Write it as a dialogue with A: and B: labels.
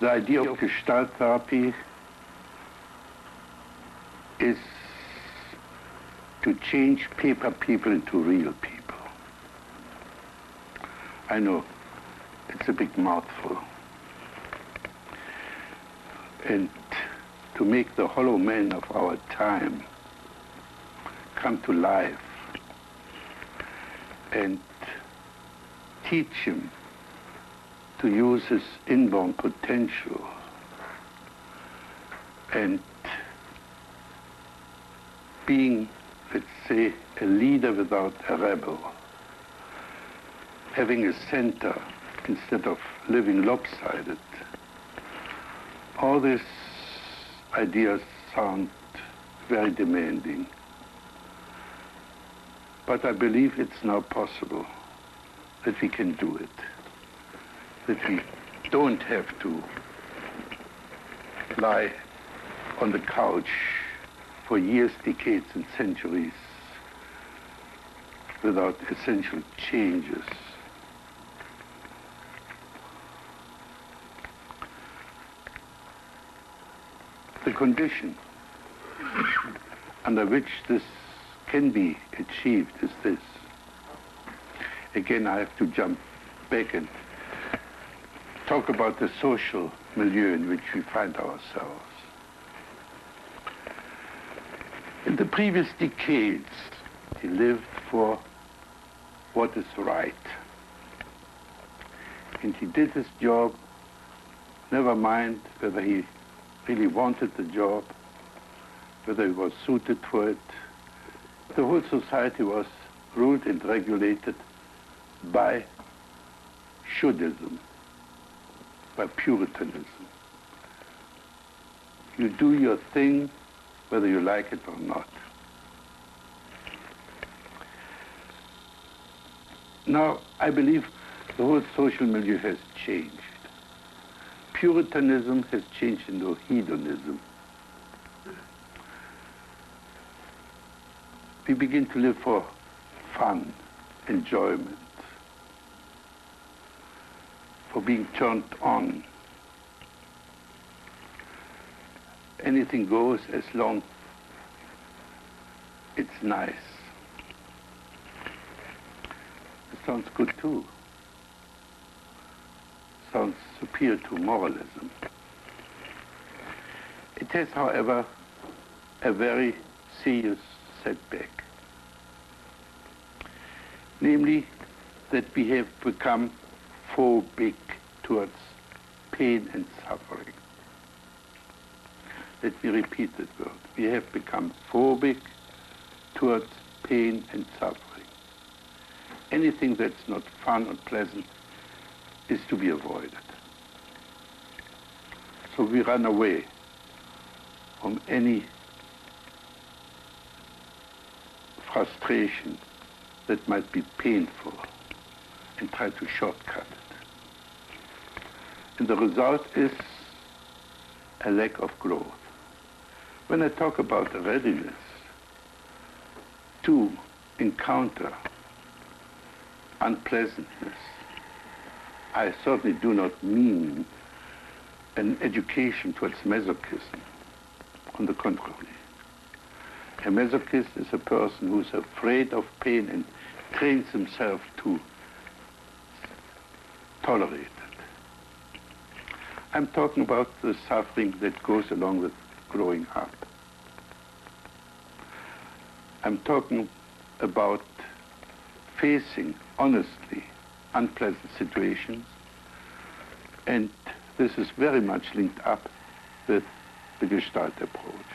A: The idea of Gestalt therapy is to change paper people into real people. I know, it's a big mouthful. And to make the hollow man of our time come to life and teach him to use his inborn potential and being, let's say, a leader without a rebel, having a center instead of living lopsided. All these ideas sound very demanding, but I believe it's now possible that we can do it, that we don't have to lie on the couch for years, decades, and centuries without essential changes. The condition under which this can be achieved is this. Again, I have to jump back and talk about the social milieu in which we find ourselves. In the previous decades, he lived for what is right. And he did his job, never mind whether he really wanted the job, whether he was suited for it. The whole society was ruled and regulated by shoulddism, by Puritanism. You do your thing whether you like it or not. Now, I believe the whole social milieu has changed. Puritanism has changed into hedonism. We begin to live for fun, enjoyment, for being turned on. Anything goes as long it's nice. It sounds good too. Sounds superior to moralism. It has, however, a very serious setback. Namely, that we have become phobic towards pain and suffering. Let me repeat that word. We have become phobic towards pain and suffering. Anything that's not fun or pleasant is to be avoided. So we run away from any frustration that might be painful and try to shortcut it. And the result is a lack of growth. When I talk about a readiness to encounter unpleasantness, I certainly do not mean an education towards masochism. On the contrary. A masochist is a person who's afraid of pain and trains himself to tolerate it. I'm talking about the suffering that goes along with growing up. I'm talking about facing honestly unpleasant situations, and this is very much linked up with the Gestalt approach.